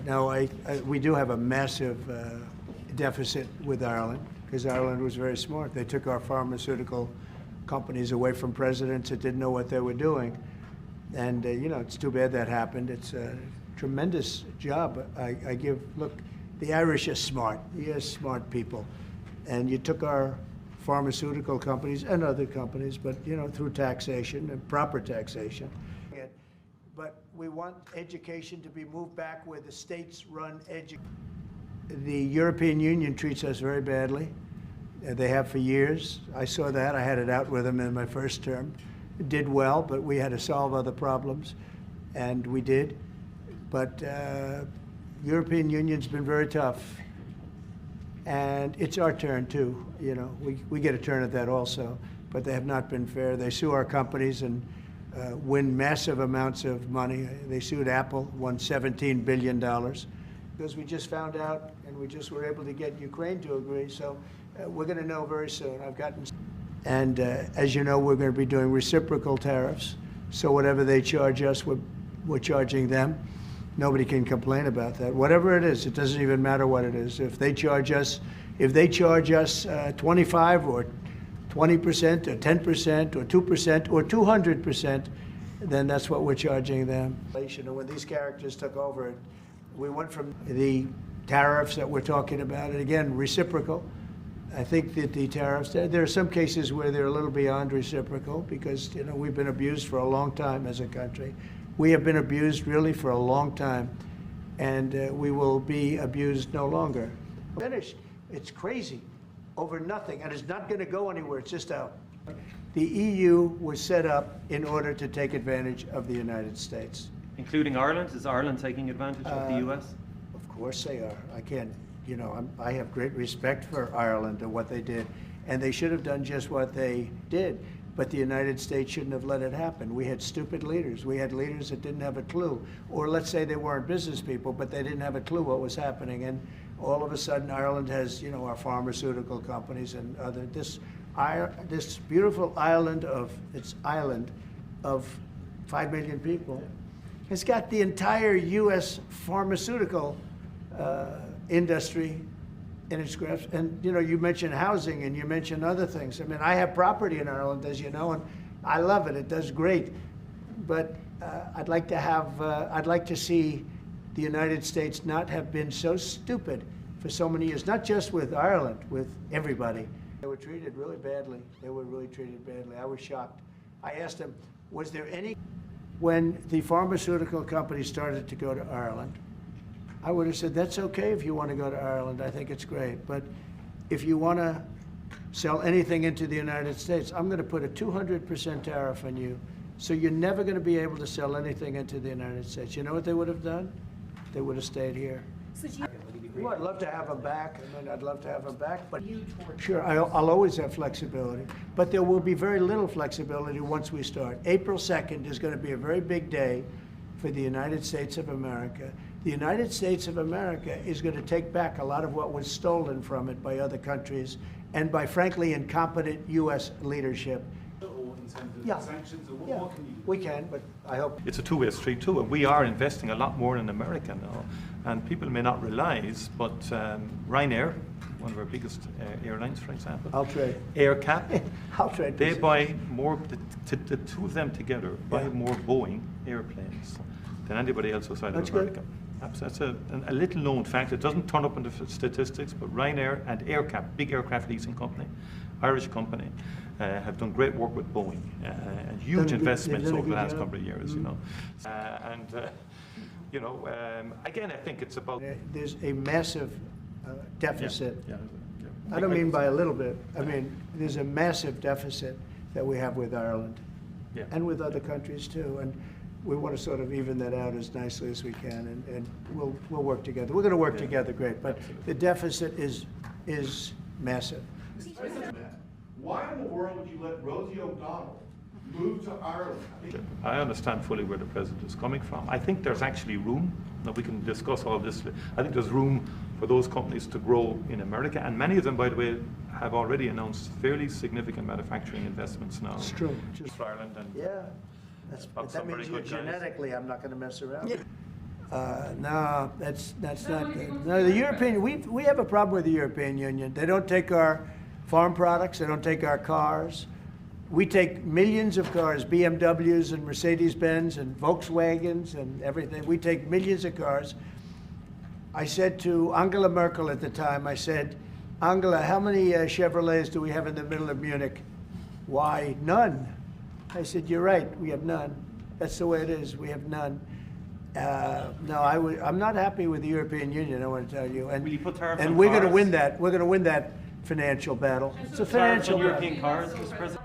No, we do have a massive deficit with Ireland, because Ireland was very smart. They took our pharmaceutical companies away from presidents that didn't know what they were doing. And, you know, it's too bad that happened. It's a tremendous job look, the Irish are smart. You're smart people. And you took our pharmaceutical companies and other companies, but, you know, through taxation and proper taxation. But we want education to be moved back where the states run education. The European Union treats us very badly. They have for years. I saw that. I had it out with them in my first term. It did well, but we had to solve other problems, and we did. But European Union's been very tough, and it's our turn too. You know, we get a turn at that also, but they have not been fair. They sue our companies and win massive amounts of money. They sued Apple, won $17 billion, because we just found out, and we just were able to get Ukraine to agree. So we're going to know very soon. And as you know, we're going to be doing reciprocal tariffs. So whatever they charge us, we're charging them. Nobody can complain about that. Whatever it is, it doesn't even matter what it is. If they charge us 25 or 20% or 10% or 2% or 200%, then that's what we're charging them. And when these characters took over, we went from the tariffs that we're talking about, and again, reciprocal. I think that the tariffs, there are some cases where they're a little beyond reciprocal, because, you know, we've been abused for a long time as a country. We have been abused really for a long time, and we will be abused no longer. Finished. It's crazy. Over nothing, and it's not going to go anywhere. It's just out. The EU was set up in order to take advantage of the United States. Including Ireland? Is Ireland taking advantage of the US? Of course they are. I can't, you know, I have great respect for Ireland and what they did, and they should have done just what they did, but the United States shouldn't have let it happen. We had stupid leaders. We had leaders that didn't have a clue, or let's say they weren't business people, but they didn't have a clue what was happening, and all of a sudden Ireland has, you know, our pharmaceutical companies and other, this beautiful island of 5 million people has got the entire U.S. pharmaceutical industry in its grasp. And, you know, you mentioned housing and you mentioned other things. I mean, I have property in Ireland, as you know, and I love it. It does great. But I'd like to see the United States not have been so stupid for so many years, not just with Ireland, with everybody. They were treated really badly. They were really treated badly. I was shocked. I asked them, was there any, when the pharmaceutical companies started to go to Ireland, I would have said, that's okay if you want to go to Ireland. I think it's great. But if you want to sell anything into the United States, I'm going to put a 200% tariff on you. So you're never going to be able to sell anything into the United States. You know what they would have done? They would have stayed here. Well, I'd love to have them back. I mean, I'd love to have them back, but sure, I'll always have flexibility. But there will be very little flexibility once we start. April 2nd is going to be a very big day for the United States of America. The United States of America is going to take back a lot of what was stolen from it by other countries and by, frankly, incompetent U.S. leadership. Yeah. Sanctions, yeah. What can you do? We can, but I hope. It's a two-way street too, and we are investing a lot more in America now. And people may not realize, but Ryanair, one of our biggest airlines, for example, AirCap, they buy more, the two of them together buy more Boeing airplanes than anybody else outside of America. That's a little known fact. It doesn't turn up in the statistics, but Ryanair and AirCap, big aircraft leasing company, Irish company, have done great work with Boeing, and huge investments over the last couple of years, you know. You know, again, I think it's about... There's a massive deficit. I don't mean by a little bit. I mean, there's a massive deficit that we have with Ireland and with other countries too. And we want to sort of even that out as nicely as we can, and we'll work together. We're going to work together great, but the deficit is massive. Why in the world would you let Rosie O'Donnell move to Ireland? I understand fully where the president is coming from. I think there's actually room. Now we can discuss all this. I think there's room for those companies to grow in America, and many of them, by the way, have already announced fairly significant manufacturing investments now. It's true. Just for Ireland. And that means genetically I'm not going to mess around. No, that's not good. No, the European, we have a problem with the European Union. They don't take our farm products. They don't take our cars. We take millions of cars, BMWs and Mercedes-Benz and Volkswagens and everything. We take millions of cars. I said to Angela Merkel at the time, I said, Angela, how many Chevrolets do we have in the middle of Munich? Why, none. I said, you're right, we have none. That's the way it is, we have none. No, I'm not happy with the European Union, I want to tell you. And, Will you put tariffs and on we're going to cars? win that. We're going to win that financial battle. It's a Tariffs financial on battle. European cars, Mr. President?